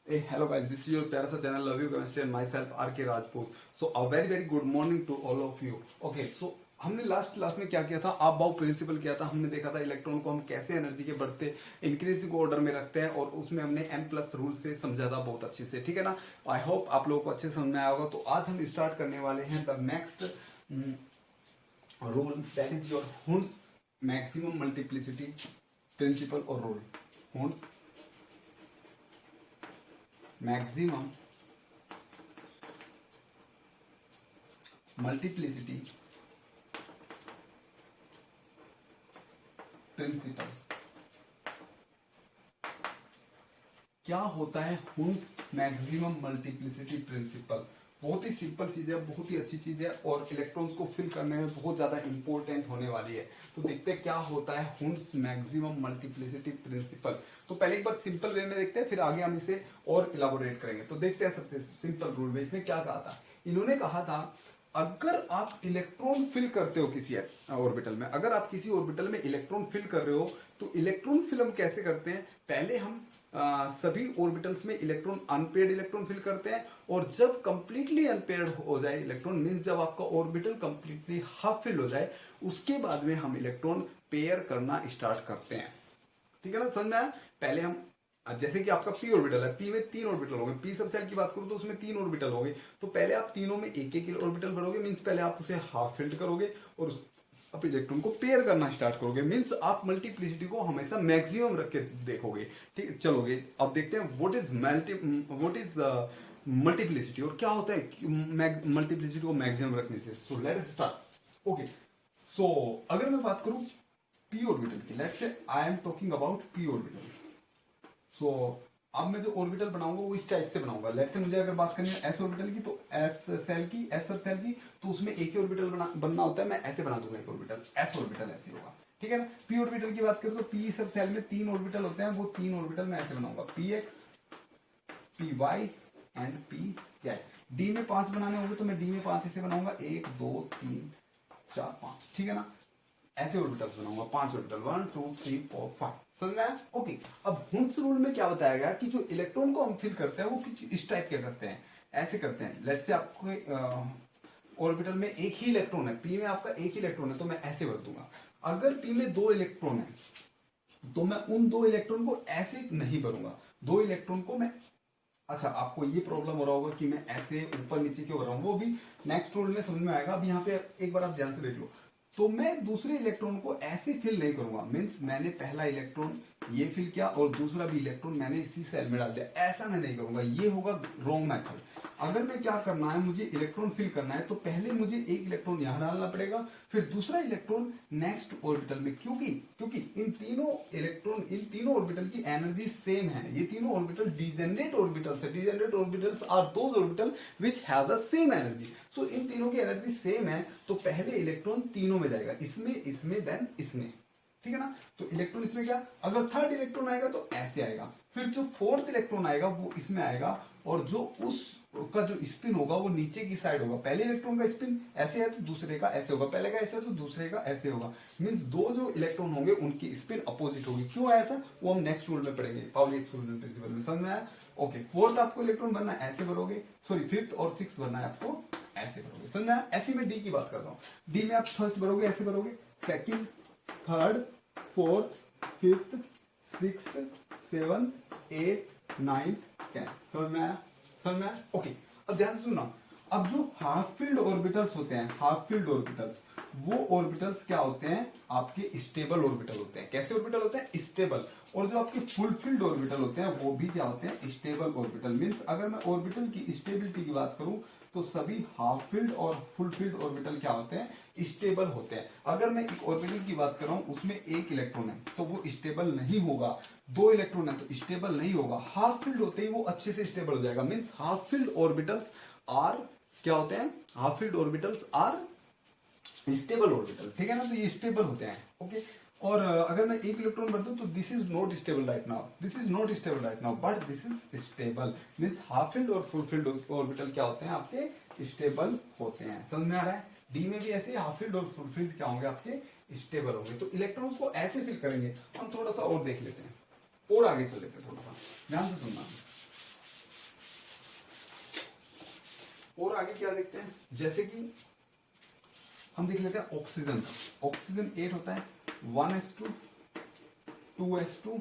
Hey, hello guys, this is your प्यारा सा channel love you chemistry and myself R K Rajput. So a very very good morning to all of you. Okay, so हमने last class में क्या किया था, आप बाउ principal किया था. हमने देखा था इलेक्ट्रॉन को हम कैसे एनर्जी के बढ़ते इंक्रीजिंग ऑर्डर में रखते हैं और उसमें हमने एम प्लस रूल से समझा था बहुत अच्छे से. ठीक है ना. आई होप आप लोगों को अच्छे से समझ में आया होगा. तो आज हम स्टार्ट करने वाले हैं the next rule, that is your Hund's maximum multiplicity principle और rule. Hund's maximum multiplicity principle. क्या होता है हुन्स मैक्सिमम मल्टीप्लिसिटी प्रिंसिपल? बहुत ही सिंपल चीज है, बहुत ही अच्छी चीज है और इलेक्ट्रॉन्स को फिल करने में बहुत ज्यादा इंपॉर्टेंट होने वाली है. तो देखते हैं क्या होता है हुन्स मैक्सिमम मल्टीप्लिसिटी प्रिंसिपल. तो पहले एक बार सिंपल वे में देखते हैं, फिर आगे हम इसे और इलाबोरेट करेंगे. तो देखते हैं सबसे सिंपल रूल में इसने क्या कहा था. इन्होंने कहा था अगर आप इलेक्ट्रॉन फिल करते हो किसी ऑर्बिटल में, अगर आप किसी ऑर्बिटल में इलेक्ट्रॉन फिल कर रहे हो तो इलेक्ट्रॉन फिल हम कैसे करते हैं. पहले हम सभी ऑर्बिटल्स में इलेक्ट्रॉन अनपेयर्ड इलेक्ट्रॉन फिल करते हैं और जब कंप्लीटली अनपेयर्ड हो जाए इलेक्ट्रॉन, मींस जब आपका ऑर्बिटल कंप्लीटली हाफ फिल हो जाए, उसके बाद में हम इलेक्ट्रॉन पेयर करना स्टार्ट करते हैं. ठीक है ना, समझ में आया. पहले हम जैसे कि आपका पी ऑर्बिटल है, पी में 3 ऑर्बिटल हो गए. पी सब सेल की बात करूं तो उसमें 3 ऑर्बिटल हो गए. तो पहले आप तीनों में एक एक ऑर्बिटल भरोगे, मींस पहले आप उसे हाफ फिल्ड करोगे और आप इलेक्ट्रॉन को पेयर करना स्टार्ट करोगे. मींस आप मल्टीप्लिसिटी को हमेशा मैक्सिमम रख के देखोगे. ठीक चलोगे. अब देखते हैं व्हाट इज मल्टीप्लिसिटी और क्या होता है मल्टीप्लिसिटी को मैक्सिमम रखने से. So let's start. Okay, so अगर मैं बात करूं पी ऑर्बिटल की, let's say I am talking about P orbital. So अब मैं जो ऑर्बिटल बनाऊंगा वो इस टाइप से बनाऊंगा. लेट्स से मुझे अगर बात करनी है एस ऑर्बिटल की, तो एस सेल की, एस सब सेल की, तो उसमें एक ही ऑर्बिटल बनना होता है. मैं ऐसे बना दूंगा एक ऑर्बिटल, एस ऑर्बिटल ऐसे होगा. ठीक है ना. पी ऑर्बिटल की बात करूं तो पी सब सेल में 3 ऑर्बिटल होते हैं, वो 3 ऑर्बिटल मैं ऐसे बनाऊंगा, p x, p y and p z. D में 5 बनाने होंगे तो मैं डी में 5 ऐसे बनाऊंगा, 1 2 3 4 5. ठीक है ना. ऐसे ऑर्बिटल्स बनाऊंगा, 5 ऑर्बिटल, 1 2 3 4 5. समझ में आया. ओके, अब हुन्स रूल में क्या बताया गया कि जो इलेक्ट्रॉन को हम फिल करते हैं वो कुछ इस टाइप के करते हैं, ऐसे करते हैं. लेट्स से आपको ऑर्बिटल में एक ही इलेक्ट्रॉन है, पी में आपका एक ही इलेक्ट्रॉन है, तो मैं ऐसे भर दूंगा. अगर पी में 2 इलेक्ट्रॉन है तो मैं उन 2 इलेक्ट्रॉन को ऐसे नहीं भरूंगा. 2 इलेक्ट्रॉन को मैं, अच्छा आपको ये प्रॉब्लम हो रहा होगा कि मैं ऐसे ऊपर नीचे क्यों कर रहा हूं, वो भी नेक्स्ट रूल में समझ में आएगा. अब यहाँ पे एक बार आप ध्यान से देख लो. तो मैं दूसरे इलेक्ट्रॉन को ऐसे फिल नहीं करूंगा. मीन्स मैंने पहला इलेक्ट्रॉन ये फिल किया और दूसरा भी इलेक्ट्रॉन मैंने इसी सेल में डाल दिया, ऐसा मैं नहीं करूंगा. ये होगा रॉन्ग मेथड. अगर मैं क्या करना है, मुझे इलेक्ट्रॉन फिल करना है तो पहले मुझे एक इलेक्ट्रॉन यहां डालना पड़ेगा, फिर दूसरा इलेक्ट्रॉन नेक्स्ट ऑर्बिटल में. क्योंकि क्योंकि इन तीनों ऑर्बिटल की एनर्जी सेम है. ये तीनों ऑर्बिटल डिजेनरेट ऑर्बिटल्स है. Degenerate orbitals are those orbital which have the same energy. So इन तीनों की एनर्जी सेम है, तो पहले इलेक्ट्रॉन तीनों में जाएगा, इसमें इसमें देन इसमें. ठीक है ना. तो इलेक्ट्रॉन इसमें गया. अगर थर्ड इलेक्ट्रॉन आएगा तो ऐसे आएगा, फिर जो फोर्थ इलेक्ट्रॉन आएगा वो इसमें आएगा और जो उस का जो स्पिन होगा वो नीचे की साइड होगा. पहले इलेक्ट्रॉन का स्पिन ऐसे है तो दूसरे का ऐसे होगा, पहले का ऐसे है तो दूसरे का ऐसे होगा. मींस दो जो इलेक्ट्रॉन होंगे उनकी स्पिन अपोजिट होगी. क्यों ऐसा, वो हम नेक्स्ट रूल में पढ़ेंगे, पाउली एक्सक्लूजन प्रिंसिपल में. समझ में आया. ओके, फोर्थ आपको इलेक्ट्रॉन बनना है ऐसे भरोगे, सॉरी फिफ्थ और सिक्स भरना है आपको ऐसे भरोगे. समझ में आया. ऐसे में डी की बात करता हूँ. डी में आप फर्स्ट भरोगे ऐसे भरोगे, second, third, fourth, fifth, sixth, seventh, eight, ninth, tenth. समझ में आया. समझ में आया. ओके, अब ध्यान से सुनना. अब जो हाफ फील्ड ऑर्बिटल्स होते हैं, हाफ फील्ड ऑर्बिटल्स, वो ऑर्बिटल्स क्या होते हैं, आपके स्टेबल ऑर्बिटल होते हैं. कैसे ऑर्बिटल होते हैं, स्टेबल. और जो आपके फुल फील्ड ऑर्बिटल होते हैं वो भी क्या होते हैं, स्टेबल ऑर्बिटल. मींस अगर मैं ऑर्बिटल की स्टेबिलिटी की बात करूं तो सभी हाफ फील्ड और फुल फील्ड ऑर्बिटल क्या होते हैं, स्टेबल होते हैं. अगर मैं एक ऑर्बिटल की बात कर रहा हूं उसमें एक इलेक्ट्रॉन है तो वो स्टेबल नहीं होगा. 2 इलेक्ट्रॉन है तो स्टेबल नहीं होगा. हाफ फील्ड होते ही वो अच्छे से स्टेबल हो जाएगा. Means half filled orbitals are क्या होते हैं, half filled orbitals are stable orbital. ठीक है ना. तो ये स्टेबल होते हैं. ओके. और अगर मैं एक इलेक्ट्रॉन भर दूं तो this is not stable right now, this is not stable right now, but this is stable. Means half field और फुल फील्ड ऑर्बिटल क्या होते हैं, आपके स्टेबल होते हैं. समझ में आ रहा है. डी में भी ऐसे हाफ फील्ड और फुल फील्ड क्या होंगे, आपके स्टेबल होंगे. तो इलेक्ट्रॉन्स को ऐसे फिल करेंगे. हम थोड़ा सा और देख लेते हैं और आगे चल लेते हैं. थोड़ा सा ध्यान से सुनना. और आगे क्या देखते हैं, जैसे कि हम देख लेते हैं ऑक्सीजन। ऑक्सीजन 8 होता है 1s2 2s2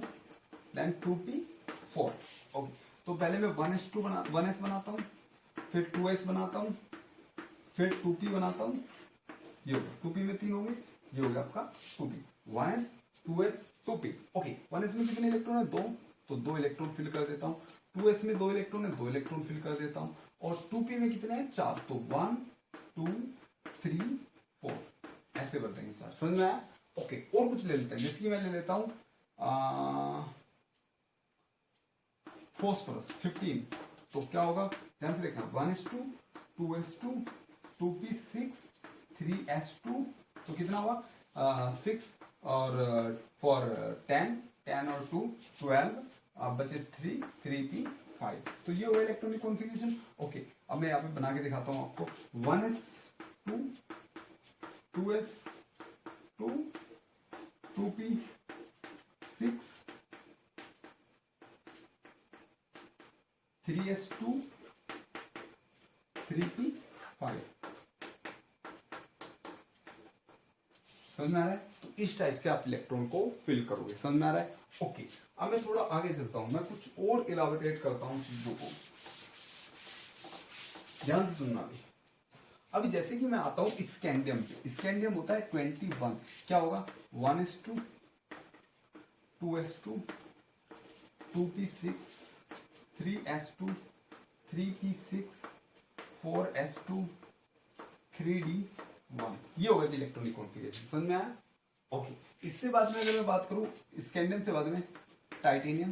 then 2p4। Okay, तो पहले मैं 1s बनाता हूँ, फिर 2s बनाता हूँ, फिर 2p बनाता हूँ, ये होगा 2p में 3 होंगे, ये होगा आपका 2p, 1s 2s 2p। Okay, 1s में कितने इलेक्ट्रॉन है, 2, तो 2 इलेक्ट्रॉन फिल कर देता हूँ। 2s में 2 इलेक्ट्रॉन है, 2 इलेक्ट्रॉन फिल कर देता हूँ। और 2p में कितने हैं, 4, तो 1 2 3 4 ऐसे बढ़ देंगे 4। समझ में आया? ओके, और कुछ ले लेते हैं, जैसे कि मैं ले लेता हूँ फॉस्फोरस 15, तो क्या होगा, ध्यान से देखना, 1s2 2s2 2p6 3s2, तो कितना हुआ 6, और फॉर 10 और 2 12, अब बचे 3 3p5, तो ये होगा इलेक्ट्रॉनिक कॉन्फ़िगरेशन। ओके, अब मैं यहाँ पे बना के दिखाता हूँ आपको, 1s2 2s2 2p6 3s2 3p5। समझ में आ रहा है? तो इस टाइप से आप इलेक्ट्रॉन को फिल करोगे। समझ में आ रहा है? ओके, अब मैं थोड़ा आगे चलता हूं, मैं कुछ और इलाबोरेट करता हूं चीजों को, ध्यान से सुनना अभी जैसे कि मैं आता हूं स्कैंडियम पे। स्कैंडियम होता है 21, क्या होगा 1s2 2s2 2p6 3s2 3p6 4s2 3d1, ये होगा इलेक्ट्रॉनिक कॉन्फ़िगरेशन। समझ में आया? ओके, इससे बाद में अगर मैं बात करूं स्कैंडियम से बाद में टाइटेनियम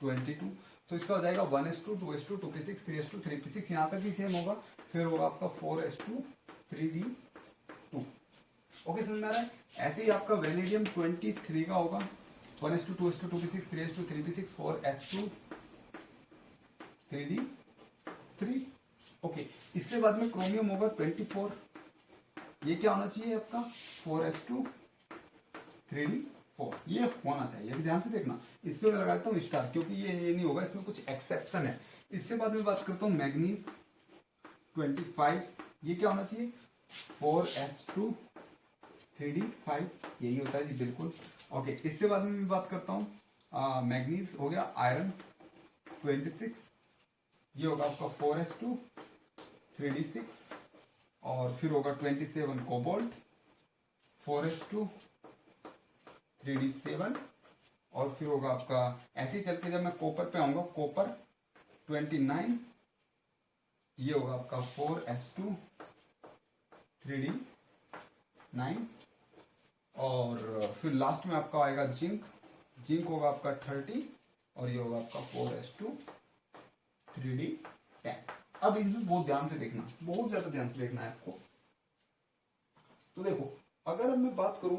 22, तो इसका हो जाएगा 1s2 2s2 2p6 3s2 3p6, यहाँ तक भी सेम होगा, फिर होगा आपका 4s2 3d2। ओके, समझ में आ रहा है? ऐसे ही आपका वेनेडियम 23 का होगा 1s2 2s2 2p6 3s2 3p6 4s2 3d3। Okay, इससे बाद में क्रोमियम होगा 24, ये क्या होना चाहिए आपका 4s2 3d4, ये होना चाहिए। अभी ध्यान से देखना, इस पे मैं लगाता हूँ स्टार, क्योंकि ये नहीं होगा, इसमें कुछ एक्सेप्शन है। इससे बाद में बात करता हूँ मैग्नीज 25, ये क्या होना चाहिए 4s2 3d5, यही होता है जी, बिल्कुल। ओके, इससे बाद में मैं बात करता हूँ मैग्नीज हो गया आयरन 26, ये होगा आपका 4s2 3d6, और फिर होगा 27 कोबाल्ट 4s2 3d7, और फिर होगा आपका ऐसे ही चल के जब मैं कॉपर पे आऊंगा कॉपर 29, ये होगा आपका 4s2 3d9, और फिर लास्ट में आपका आएगा जिंक, जिंक होगा आपका 30, और ये होगा आपका 4s2 3d10। अब इसमें बहुत ध्यान से देखना, बहुत ज्यादा ध्यान से देखना है आपको। तो देखो, अगर मैं बात करूं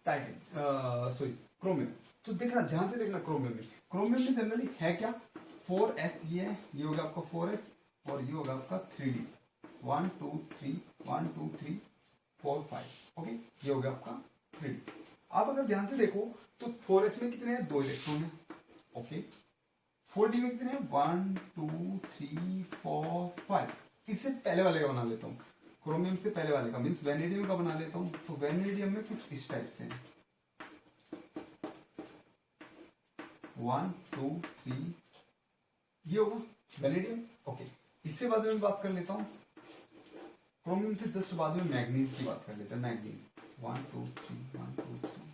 क्रोमियम, तो देखना ध्यान से देखना, क्रोमियम में जनरली है क्या 4s, ये है, ये होगा आपका 4s, और ये होगा आपका 3d 1 2 3 1 2 3 4 5। ओके, ये हो गया आपका 3d। आप अगर ध्यान से देखो तो 4s में कितने हैं, 2 इलेक्ट्रॉन है। ओके, 4d में कितने हैं 1 2 3 4 5। इससे पहले वाले का बना लेता हूँ, क्रोमियम से पहले वाले का मीन्स वेनेडियम का बना लेता हूँ। तो वेनेडियम में कुछ इस टाइप से है 1 2 3, ये होगा वेनेडियम। ओके, इससे बाद में बात कर लेता हूँ क्रोमियम से जस्ट बाद में मैग्नीज की बात कर लेते हैं। मैग्नीज 1 2 3 1 2 3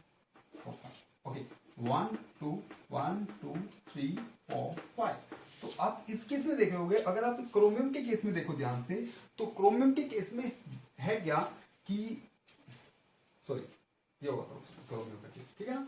4 5। ओके, 1 2 1 2 3 4 5। तो आप इस केस में देखोगे, अगर आप क्रोमियम के केस में देखो ध्यान से, तो क्रोमियम के केस में है क्या कि सॉरी, ये होगा क्रोमियम का केस, ठीक है ना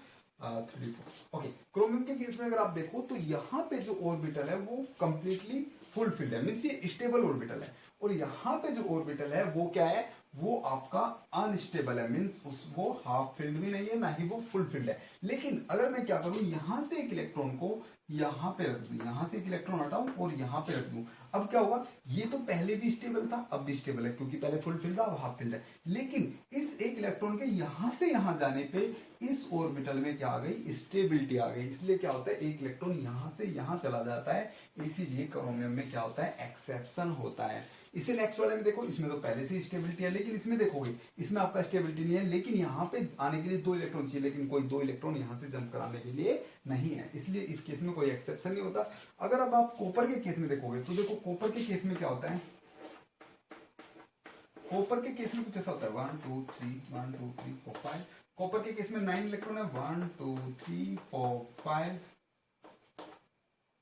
3 4। ओके, क्रोमियम के केस में अगर आप देखो तो यहाँ पे जो ऑर्बिटल है वो कंप्लीटली फुलफिल्ड है, मीन्स ये स्टेबल ऑर्बिटल है, और यहाँ पे जो ऑर्बिटल है वो क्या है वो आपका अनस्टेबल है, मीन्स उस वो हाफ फिल्ड भी नहीं है ना ही वो फुल फिल्ड है। लेकिन अगर मैं क्या करूं, यहां से एक इलेक्ट्रॉन को यहां पे रख दूं, यहां से एक इलेक्ट्रॉन हटाऊं और यहां पे रख दूं, अब क्या होगा, ये तो पहले भी स्टेबल था अब भी स्टेबल है, क्योंकि पहले फुल फिल्ड था अब हाफ फिल्ड है। लेकिन इस एक इलेक्ट्रॉन के यहां से यहां जाने पे इस ऑर्बिटल में क्या आ गई, स्टेबिलिटी आ गई। इसलिए क्या होता है, एक इलेक्ट्रॉन यहां से यहां चला जाता है, इसीलिए क्रोमियम में क्या होता है, एक्सेप्शन होता है। इसे नेक्स्ट वाले में देखो, इसमें तो पहले से स्टेबिलिटी है, लेकिन इसमें देखोगे इसमें आपका स्टेबिलिटी नहीं है, लेकिन यहाँ पे आने के लिए 2 इलेक्ट्रॉन चाहिए, लेकिन कोई 2 इलेक्ट्रॉन यहाँ से जंप कराने के लिए नहीं है, इसलिए इस केस में कोई एक्सेप्शन नहीं होता। अगर अब आप कॉपर के केस में देखोगे तो देखो कॉपर के केस में क्या होता है, कॉपर के केस में कुछ ऐसा होता है 1 2 3 1 2 3 4 5। कॉपर के केस में 9 इलेक्ट्रॉन है, 1 2 3 4 5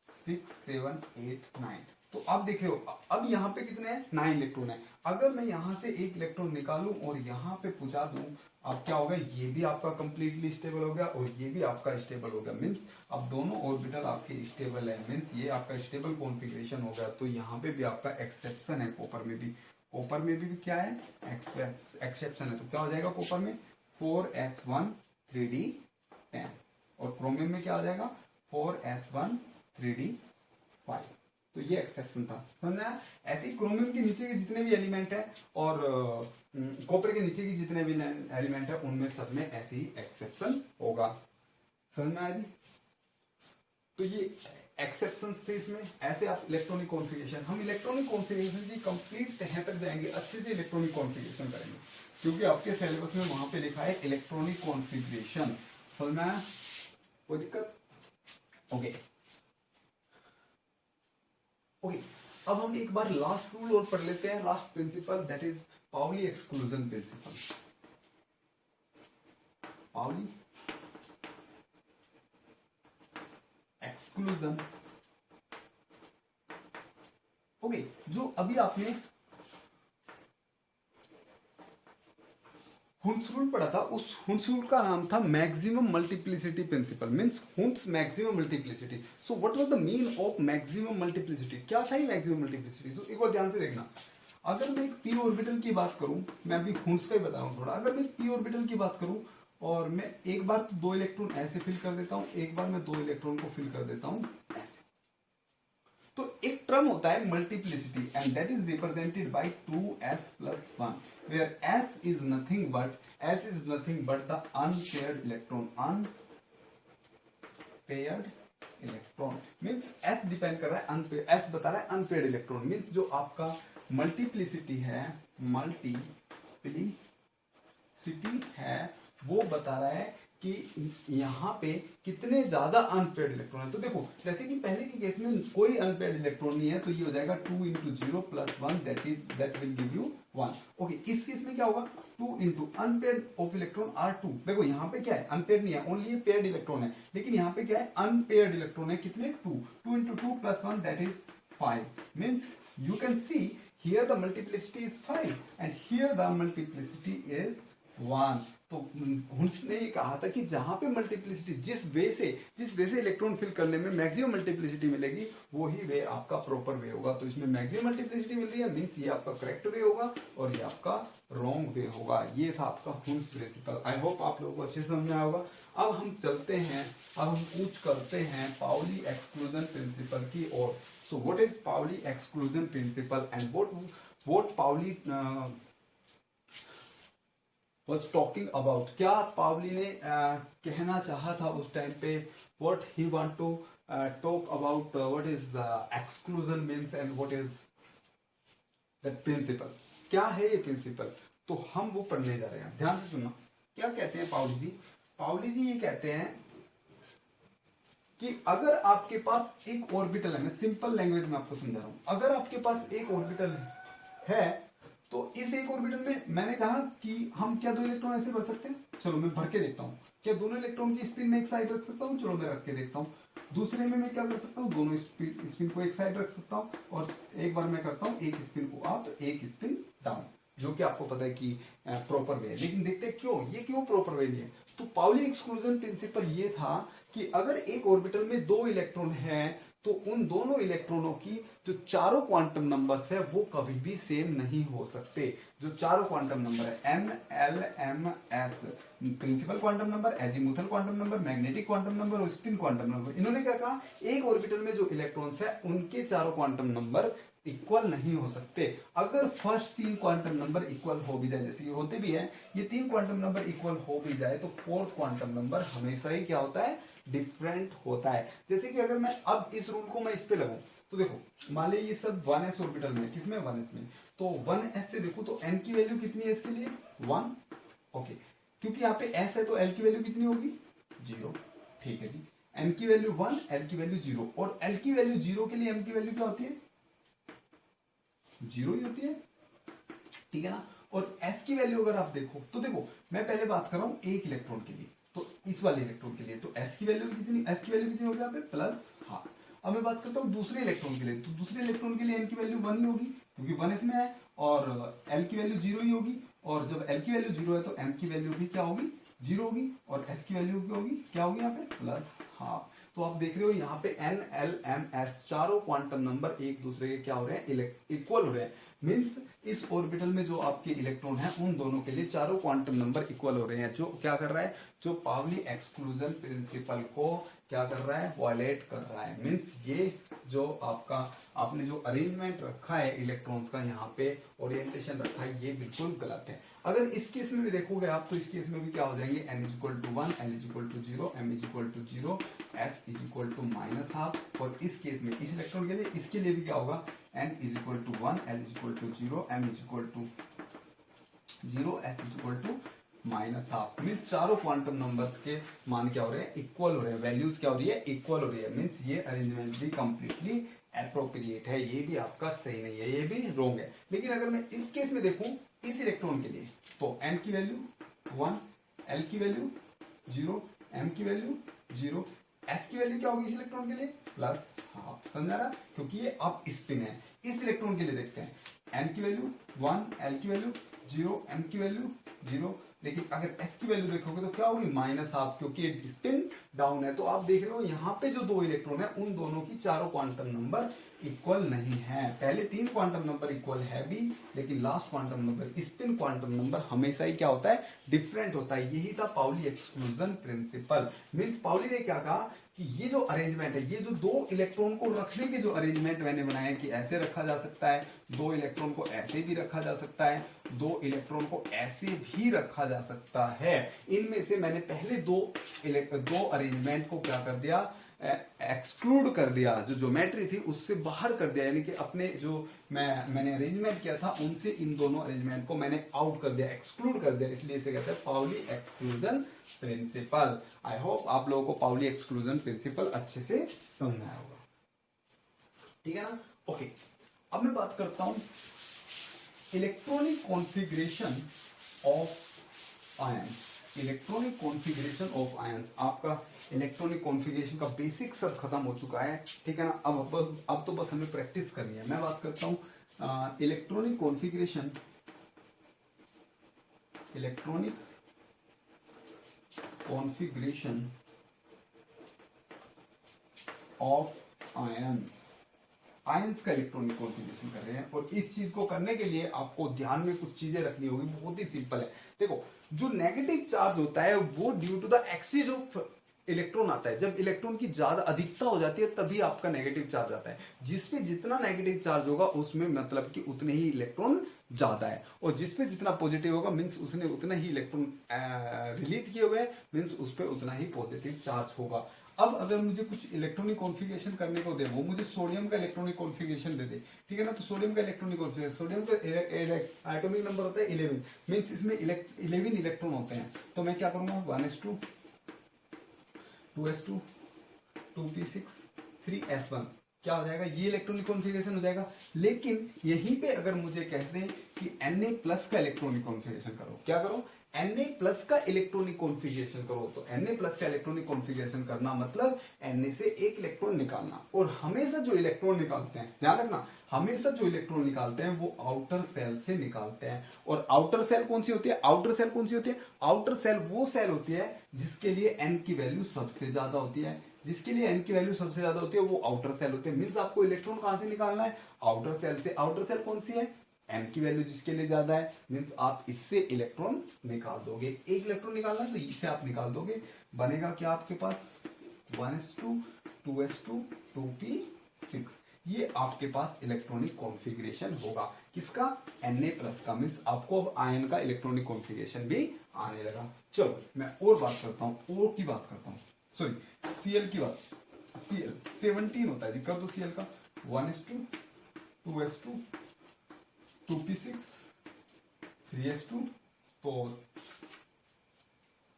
6 7 8 9। तो अब देखियो, अब यहाँ पे कितने हैं, 9 इलेक्ट्रॉन है। अगर मैं यहाँ से एक इलेक्ट्रॉन निकालूं और यहाँ पे पहुंचा दूं, अब क्या होगा, ये भी आपका कंप्लीटली स्टेबल हो गया और ये भी आपका स्टेबल हो गया, मीन्स अब दोनों ऑर्बिटल आपके स्टेबल है, मीन्स ये आपका स्टेबल कॉन्फ़िगरेशन हो गया। तो यहाँ पे भी आपका एक्सेप्शन है, कॉपर में भी, कॉपर में भी क्या है, एक्सेप्शन है। तो क्या हो जाएगा कॉपर में 4s1 3d 10, और क्रोमियम में क्या हो जाएगा 4s1 3d 5। तो ये एक्सेप्शन था, समझना। ऐसे ही क्रोमियम के नीचे के जितने भी एलिमेंट है और कॉपर के नीचे के जितने भी एलिमेंट है उनमें सब में ऐसे ही एक्सेप्शन होगा, समझ में आया जी। तो ये एक्सेप्शन थे इसमें। ऐसे आप इलेक्ट्रॉनिक कॉन्फ़िगरेशन, हम इलेक्ट्रॉनिक कॉन्फ़िगरेशन की कंप्लीट तह तक जाएंगे, अच्छे से इलेक्ट्रॉनिक कॉन्फ़िगरेशन करेंगे, क्योंकि आपके सिलेबस में वहां पे लिखा है इलेक्ट्रॉनिक कॉन्फ़िगरेशन, समझ में आया, कोई दिक्कत, ओके ओके। अब हम एक बार लास्ट रूल और पढ़ लेते हैं, last principle, that is Pauli exclusion principle. Pauli exclusion, okay. जो अभी आपने हुन्स रूल पढ़ा था, उस हुन्स रूल का नाम था maximum multiplicity principle, means Hund's maximum multiplicity. So what was the mean of maximum multiplicity, क्या था ये मैक्सिमम मल्टीप्लिसिटी। तो एक बार ध्यान से देखना, अगर मैं एक पी ऑर्बिटल की बात करूं, मैं अभी हुन्स का ही बता रहा हूं थोड़ा, अगर मैं एक पी ऑर्बिटल की बात करूं और मैं एक बार तो 2 इलेक्ट्रॉन ऐसे फिल कर देता हूं, एक बार मैं 2 इलेक्ट्रॉन को फिल कर देता हूं ऐसे, तो एक टर्म होता है multiplicity, and that is represented by 2s + 1, where s is nothing but the unpaired electron means s depend कर रहा है अनपेड, s बता रहा है अनपेड इलेक्ट्रॉन, मीन्स जो आपका मल्टीप्लिसिटी है वो बता रहा है कि यहाँ पे कितने ज्यादा अनपेड इलेक्ट्रॉन है। तो देखो जैसे कि पहले के केस में कोई अनपेड इलेक्ट्रॉन नहीं है, तो ये हो जाएगा 2 × 0 + 1 that will give you 1। Okay, इस केस में क्या होगा, 2 × अनपेड ऑफ इलेक्ट्रॉन आर 2। देखो यहाँ पे क्या है, अनपेड नहीं है, ओनली ये पेयर्ड इलेक्ट्रॉन है, लेकिन यहाँ पे क्या है, अनपेयर्ड इलेक्ट्रॉन है, कितने 2 × 2 + 1 that is 5। Means you can see here the multiplicity is 5 and here the multiplicity is 1। तो हुन्स ने ये कहा था कि जहां पे मल्टीप्लिसिटी जिस वे से इलेक्ट्रॉन फिल करने में मैक्सिमम मल्टीप्लिसिटी मिलेगी, वो ही वे आपका प्रॉपर वे होगा। तो इसमें मैक्सिमम मल्टीप्लिसिटी मिल रही है, मीन्स ये आपका करेक्ट वे होगा और ये आपका रॉन्ग वे होगा। ये था आपका हुन्स प्रिंसिपल। आई होप आप लोगों को अच्छे से समझ में आया होगा। अब हम चलते हैं, अब हम पूछ करते हैं पाउली एक्सक्लूजन प्रिंसिपल की ओर। So what is Pauli exclusion principle and what Pauli was talking about, क्या पावली ने कहना चाहा था उस टाइम पे, what he want to talk about, what is exclusion means and what is that principle, क्या है ये प्रिंसिपल। तो हम वो पढ़ने जा रहे हैं, ध्यान से सुनना। क्या कहते हैं पावली जी, पावली जी ये कहते हैं कि अगर आपके पास एक ऑर्बिटल है, मैं सिंपल लैंग्वेज में आपको समझा रहा हूं, अगर आपके पास एक ऑर्बिटल है तो इस एक ऑर्बिटल में मैंने कहा कि हम क्या 2 इलेक्ट्रॉन ऐसे भर सकते हैं। चलो मैं भर के देखता हूँ, क्या दोनों इलेक्ट्रॉन की स्पिन में एक साइड रख सकता हूँ। चलो मैं रख के देखता हूँ। दूसरे में मैं क्या कर सकता हूँ, दोनों स्पिन को एक साइड रख सकता हूँ और एक बार मैं करता हूँ एक स्पिन को अप एक स्पिन डाउन, जो कि आपको पता है कि प्रॉपर वे है। लेकिन देखते हैं क्यों प्रॉपर वे नहीं है। तो पाउली एक्सक्लूजन प्रिंसिपल ये था कि अगर एक ऑर्बिटल में 2 इलेक्ट्रॉन है तो उन दोनों इलेक्ट्रॉनों की जो चारों क्वांटम नंबर्स है वो कभी भी सेम नहीं हो सकते। जो चारों क्वांटम नंबर है n l m s, principal quantum number, azimuthal quantum number, magnetic quantum number और स्पिन क्वांटम नंबर, इन्होंने क्या कहा, एक ऑर्बिटल में जो इलेक्ट्रॉन्स है उनके चारों क्वांटम नंबर इक्वल नहीं हो सकते। अगर फर्स्ट तीन क्वांटम नंबर इक्वल हो भी जाए, जैसे ये होते भी हैं, ये तीन क्वांटम नंबर इक्वल हो भी जाए तो फोर्थ क्वांटम नंबर हमेशा ही क्या होता है, डिफरेंट होता है। जैसे कि अगर मैं अब इस रूल को मैं इस पे लगाऊं तो देखो मान लीजिए ये सब 1s ऑर्बिटल में, किसमें 1s में, तो 1s से देखो तो n की वैल्यू कितनी है इसके लिए 1, ओके, क्योंकि यहाँ पे s है तो l की वैल्यू कितनी होगी 0, ठीक है जी। n की वैल्यू 1, l की वैल्यू 0, और l की वैल्यू 0 के लिए m की वैल्यू क्या होती है 0 ही होती है, ठीक है ना। और s की वैल्यू अगर आप देखो तो देखो मैं पहले बात कर रहा हूं एक इलेक्ट्रॉन के लिए, तो इस वाले इलेक्ट्रॉन के लिए तो s की वैल्यू कितनी, s की वैल्यू कितनी होगी यहाँ पे प्लस हाफ। अब मैं बात करता हूँ दूसरे इलेक्ट्रॉन के लिए, तो दूसरे इलेक्ट्रॉन के लिए n की वैल्यू 1 ही होगी क्योंकि 1 इसमें है, और l की वैल्यू 0 ही होगी, और जब l की वैल्यू 0 है तो m की वैल्यू भी क्या होगी 0 होगी, और s की वैल्यू क्या होगी यहाँ पे प्लस हाफ। तो आप देख रहे हो यहाँ पे n l m s चारों क्वांटम नंबर एक दूसरे के क्या हो रहे हैं, इक्वल हो रहे हैं। मीन्स इस ऑर्बिटल में जो आपके इलेक्ट्रॉन है उन दोनों के लिए चारों क्वांटम नंबर इक्वल हो रहे हैं, जो क्या कर रहा है, जो पाउली एक्सक्लूजन प्रिंसिपल को क्या कर रहा है, वायलेट कर रहा है। मीन्स ये जो आपका आपने जो अरेंजमेंट रखा है इलेक्ट्रॉन्स का, यहाँ पे ओरिएंटेशन रखा है, ये बिल्कुल गलत है। अगर इस केस में भी देखोगे आप तो इस केस में भी क्या हो जाएंगे, n is equal to 1, l is equal to 0, m is equal to 0, s is equal to minus half, और इस केस में इस इलेक्ट्रॉन के लिए इसके लिए भी क्या होगा, n is equal to 1, l is equal to 0, m is equal to 0, s is equal to minus half. Means चारों क्वांटम नंबर्स के मान क्या हो रहे हैं, इक्वल हो रहे हैं, वैल्यूज क्या हो रही है, इक्वल हो रही है। मीन्स ये अरेंजमेंट भी कंप्लीटली एप्रोप्रिएट है, ये भी आपका सही नहीं है, ये भी रॉन्ग है। लेकिन अगर मैं इस केस में देखूं इस इलेक्ट्रॉन के लिए तो n की वैल्यू 1, l की वैल्यू 0, m की वैल्यू 0, s की वैल्यू क्या होगी इस इलेक्ट्रॉन के लिए प्लस हाफ। समझा रहा, क्योंकि ये अप स्पिन है। इस इलेक्ट्रॉन के लिए देखते हैं n की वैल्यू 1, l की वैल्यू 0, m की वैल्यू 0, लेकिन अगर s की वैल्यू देखोगे तो क्या होगी माइनस हाफ, क्योंकि स्पिन डाउन है। तो आप देख रहे हो यहाँ पे जो दो इलेक्ट्रॉन है उन दोनों की चारों क्वांटम नंबर इक्वल नहीं है। पहले तीन क्वांटम नंबर इक्वल है भी, लेकिन last quantum number spin quantum number हमेशा ही क्या होता है, डिफरेंट होता है। यही था Pauli exclusion principle. Means Pauli ने क्या कहा कि ये जो अरेंजमेंट है, ये जो दो इलेक्ट्रॉन को रखने के जो अरेंजमेंट मैंने बनाया कि ऐसे रखा जा सकता है, दो इलेक्ट्रॉन को ऐसे भी रखा जा सकता है, दो इलेक्ट्रॉन को ऐसे भी रखा जा सकता है। इनमें से मैंने पहले दो अरेंजमेंट को क्या कर दिया, एक्सक्लूड कर दिया, जो ज्योमेट्री थी उससे बाहर कर दिया, यानी कि अपने जो मैंने अरेंजमेंट किया था उनसे इन दोनों अरेंजमेंट को मैंने आउट कर दिया, एक्सक्लूड कर दिया, इसलिए इसे कहते हैं Pauli exclusion principle. I hope आप लोगों को पाउली एक्सक्लूजन प्रिंसिपल अच्छे से समझ में आया होगा, ठीक है ना। ओके, अब मैं बात करता हूं electronic configuration of ions. Electronic configuration of ions, आपका इलेक्ट्रॉनिक कॉन्फ़िगरेशन का बेसिक सब खत्म हो चुका है, ठीक है ना। अब तो बस हमें प्रैक्टिस करनी है। मैं बात करता हूं electronic configuration of ions. Ions का इलेक्ट्रॉनिक कॉन्फ़िगरेशन कर रहे हैं, और इस चीज को करने के लिए आपको ध्यान में कुछ चीजें रखनी होगी, बहुत ही सिंपल है। देखो, जो नेगेटिव चार्ज होता है वो due to the excess of electron आता है। जब इलेक्ट्रॉन की ज्यादा अधिकता हो जाती है तभी आपका नेगेटिव चार्ज आता है। जिसपे जितना नेगेटिव चार्ज होगा उसमें मतलब कि उतने ही इलेक्ट्रॉन ज्यादा है, और जिसपे जितना पॉजिटिव होगा मीन्स उसने उतना ही इलेक्ट्रॉन रिलीज किए हुए, मीन्स उस पर उतना ही पॉजिटिव चार्ज होगा। अब अगर मुझे कुछ इलेक्ट्रॉनिक कॉन्फ़िगरेशन करने को दे, वो मुझे सोडियम का इलेक्ट्रॉनिक कॉन्फ़िगरेशन दे दे, ठीक है ना। तो सोडियम का इलेक्ट्रॉनिक कॉन्फ़िगरेशन, सोडियम का एटॉमिक नंबर होता है 11, मीन्स इसमें 11 इलेक्ट्रॉन होते हैं। तो मैं क्या करूंगा 1s2 2s2 2p6 3s1 क्या हो जाएगा, ये इलेक्ट्रॉनिक कॉन्फ़िगरेशन हो जाएगा। लेकिन यहीं पे अगर मुझे कहते हैं कि Na+ का इलेक्ट्रॉनिक कॉन्फ़िगरेशन करो, क्या करो Na+ का इलेक्ट्रॉनिक कॉन्फ़िगरेशन करो, तो Na+ का इलेक्ट्रॉनिक कॉन्फ़िगरेशन करना मतलब Na से एक इलेक्ट्रॉन निकालना। और हमेशा जो इलेक्ट्रॉन निकालते हैं, ध्यान रखना, हमेशा जो इलेक्ट्रॉन निकालते हैं वो आउटर सेल से निकालते हैं। और आउटर सेल कौन सी होती है, आउटर सेल कौन सी होती है, आउटर सेल वो सेल होती है जिसके लिए n की वैल्यू सबसे ज्यादा होती है। जिसके लिए n की वैल्यू सबसे ज्यादा होती है वो आउटर सेल होते हैं। मीन्स आपको इलेक्ट्रॉन कहां से निकालना है, आउटर सेल से। आउटर सेल कौन सी है, n की वैल्यू जिसके लिए ज्यादा है, मीन्स आप इससे इलेक्ट्रॉन निकाल दोगे। एक इलेक्ट्रॉन निकालना है तो इससे आप निकाल दोगे, बनेगा क्या आपके पास 1s2 2s2 2p6। ये आपके पास इलेक्ट्रॉनिक कॉन्फ़िगरेशन होगा किसका, Na+ का। मीन्स आपको अब आयन का इलेक्ट्रॉनिक कॉन्फ़िगरेशन भी आने लगा। चलो मैं और बात करता हूँ, O की बात करता हूँ, सॉरी Cl की बात। Cl 17 होता है जी, कर दो Cl का 1s2 2s2 2p6 3s2 तो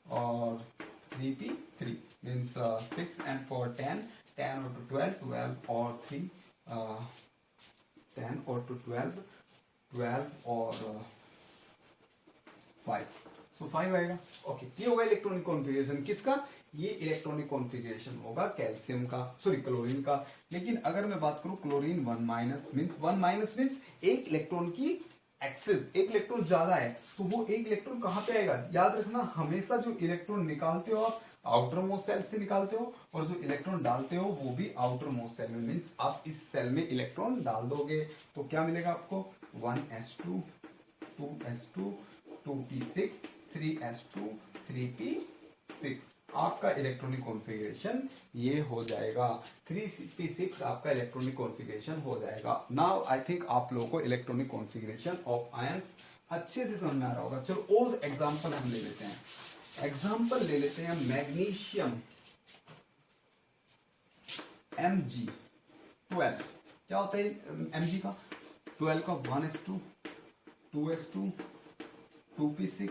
और 3p3 मीन्स 6 and 4 10 10 और 12 12 और 3 10 और 12 12 और 5 सो 5 आएगा। ओके, ये होगा इलेक्ट्रॉनिक कॉन्फ़िगरेशन किसका, ये इलेक्ट्रॉनिक कॉन्फ़िगरेशन होगा कैल्शियम का, सॉरी क्लोरीन का। लेकिन अगर मैं बात करूं क्लोरीन 1- मीन्स एक इलेक्ट्रॉन की एक्सेस, एक इलेक्ट्रॉन ज्यादा है तो वो एक इलेक्ट्रॉन कहां पे आएगा, याद रखना हमेशा जो इलेक्ट्रॉन निकालते हो आप आउटर मोस्ट सेल से निकालते हो, और जो इलेक्ट्रॉन डालते हो वो भी आउटर मोस्ट सेल में। मीन्स आप इस सेल में इलेक्ट्रॉन डाल दोगे तो क्या मिलेगा आपको 1s2 2s2 2p6 3s2 3p6। आपका इलेक्ट्रॉनिक कॉन्फ़िगरेशन ये हो जाएगा, 3p6 आपका इलेक्ट्रॉनिक कॉन्फ़िगरेशन हो जाएगा। नाउ आई थिंक आप लोगों को इलेक्ट्रॉनिक कॉन्फ़िगरेशन ऑफ आयंस अच्छे से समझ में आ रहा होगा। चलो और एग्जांपल हम ले लेते हैं। एग्जांपल ले लेते हैं मैग्नीशियम Mg12। क्या होता है Mg का, 12 का 1s2 2s2 2p6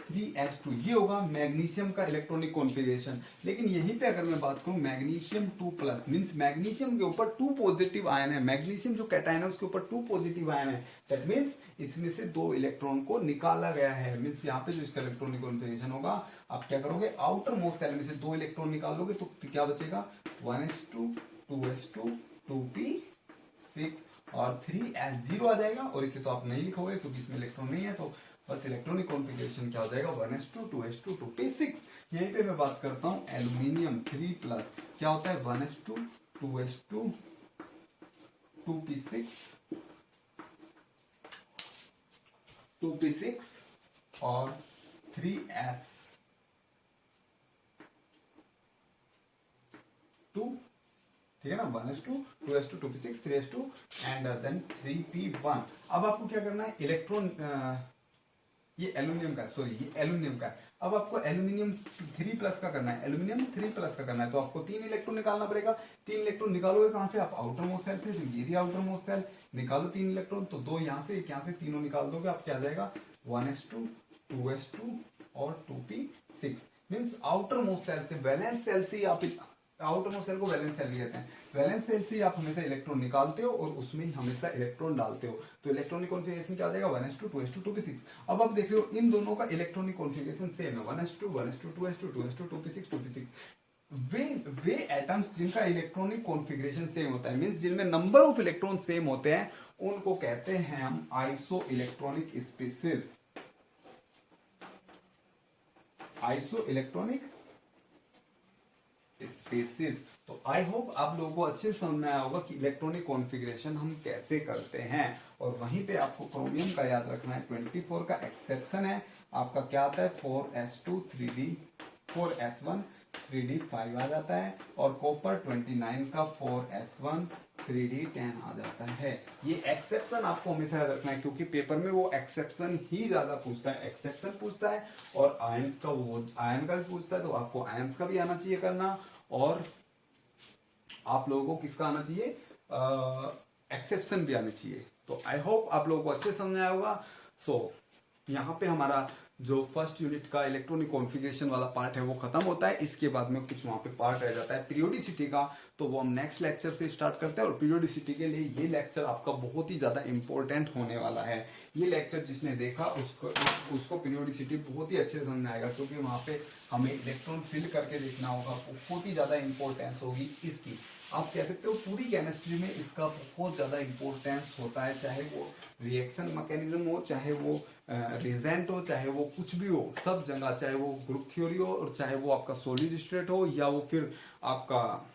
3s2, ये होगा मैग्नीशियम का इलेक्ट्रॉनिक कॉन्फ़िगरेशन। लेकिन यहीं पे अगर मैं बात करूं मैग्नीशियम 2+ मीन्स मैग्नीशियम के ऊपर 2 पॉजिटिव आयन है, मैग्नीशियम जो कैटायन है उसके ऊपर 2 पॉजिटिव आयन है। दैट मीन्स इसमें से 2 इलेक्ट्रॉन को निकाला गया है। मीन्स यहाँ पे जो इसका इलेक्ट्रॉनिक कॉन्फ़िगरेशन होगा, आप क्या करोगे आउटर मोस्ट सेल में से 2 इलेक्ट्रॉन निकालोगे तो क्या बचेगा 1s2 2s2 2p6 और 3s0 आ जाएगा। और इसे तो आप नहीं लिखोगे क्योंकि इसमें इलेक्ट्रॉन नहीं है, तो बस इलेक्ट्रॉनिक कॉन्फ़िगरेशन क्या हो जाएगा 1s2 2s2 2p6। यहीं पे मैं बात करता हूं एल्यूमिनियम 3+, क्या होता है 1s2 2s2 2p6 2p6 और 3s2, ठीक है ना, 1s2 2s2 2p6 3s2 and then 3p1। अब आपको क्या करना है, इलेक्ट्रॉन ये एल्यूमिनियम का, सॉरी ये एल्यूमिनियम का है। अब आपको एल्यूमिनियम 3+ का करना है, एल्यूमिनियम 3+ का करना है तो आपको 3 इलेक्ट्रॉन निकालना पड़ेगा। 3 इलेक्ट्रॉन निकालोगे कहां से, आप आउटर मोस्ट सेल से, तो ये भी आउटर मोस्ट सेल, निकालो 3 इलेक्ट्रॉन तो 2 यहां से, एक यहां से, तीनों निकाल दोगे आप क्या आ जाएगा 1s2 2s2 और 2p6। Means outermost shell से, वैलेंस सेल से आप आउटर मोस्ट सेल को वैलेंस सेल भी कहते हैं, वैलेंस सेल से आप हमेशा इलेक्ट्रॉन निकालते हो और उसमें ही हमेशा इलेक्ट्रॉन डालते हो। तो इलेक्ट्रॉनिक कॉन्फ़िगरेशन क्या हो जाएगा 1s2 2s2 2p6। अब आप देख रहे हो इन दोनों का इलेक्ट्रॉनिक कॉन्फ़िगरेशन सेम है 1s2 1s2 2s2 2s2 2p6 2p6। वे एटम्स जिनका इलेक्ट्रॉनिक कॉन्फ़िगरेशन सेम होता है, मींस जिनमें नंबर ऑफ इलेक्ट्रॉन सेम होते हैं, उनको कहते हैं हम isoelectronic species, isoelectronic species. तो आई होप आप लोगों को अच्छे से समझ में आया होगा कि इलेक्ट्रॉनिक कॉन्फ़िगरेशन हम कैसे करते हैं। और वहीं पे आपको क्रोमियम का याद रखना है 24 का एक्सेप्शन है, आपका क्या आता है 4s2 3d 4s1 3d 5 आ जाता है, और कॉपर 29 का 4s1 3d 10 आ जाता है। ये एक्सेप्शन आपको हमेशा याद रखना है क्योंकि पेपर में वो एक्सेप्शन ही ज्यादा पूछता है, एक्सेप्शन पूछता है और आयंस का, वो आयन का भी पूछता है, तो आपको आयंस का भी आना चाहिए करना, और आप लोगों को किसका आना चाहिए, एक्सेप्शन भी आना चाहिए। तो आई होप आप लोगों को अच्छे समझ आया होगा। सो यहाँ पे हमारा जो फर्स्ट यूनिट का इलेक्ट्रॉनिक कॉन्फ़िगरेशन वाला पार्ट है वो खत्म होता है। इसके बाद में कुछ वहां पे पार्ट रह जाता है पीरियोडिसिटी का, तो वो हम नेक्स्ट लेक्चर से स्टार्ट करते हैं। और पीरियोडिसिटी के लिए ये लेक्चर आपका बहुत ही ज्यादा इंपॉर्टेंट होने वाला है। ये लेक्चर जिसने देखा उसको पीरियोडिसिटी बहुत ही अच्छे से समझ में आएगा, क्योंकि वहां पे हमें इलेक्ट्रॉन फिल करके देखना होगा, बहुत ही ज्यादा इंपॉर्टेंस होगी इसकी। आप कह सकते हो पूरी केमिस्ट्री में इसका बहुत ज्यादा इंपॉर्टेंस होता है, चाहे वो रिएक्शन मैकेनिज्म हो, चाहे वो रिजेंट हो, चाहे वो कुछ भी हो, सब जगह, चाहे वो ग्रुप थ्योरी हो और चाहे वो आपका सॉलिड स्टेट हो या वो फिर आपका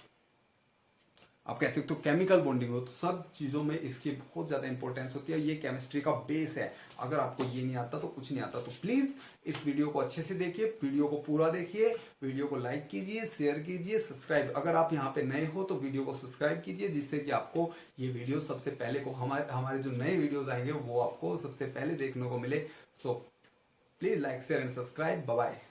आप कह सकते हो केमिकल बॉन्डिंग हो, तो सब चीजों में इसकी बहुत ज्यादा इंपॉर्टेंस होती है। ये केमिस्ट्री का बेस है। अगर आपको ये नहीं आता तो कुछ नहीं आता। तो प्लीज इस वीडियो को अच्छे से देखिए, वीडियो को पूरा देखिए, वीडियो को लाइक कीजिए, शेयर कीजिए, सब्सक्राइब, अगर आप यहाँ पे नए हो तो वीडियो को सब्सक्राइब कीजिए, जिससे कि आपको ये वीडियो सबसे पहले को हमारे हमारे जो नए वीडियोज आएंगे वो आपको सबसे पहले देखने को मिले। So please like share and subscribe. Bye bye.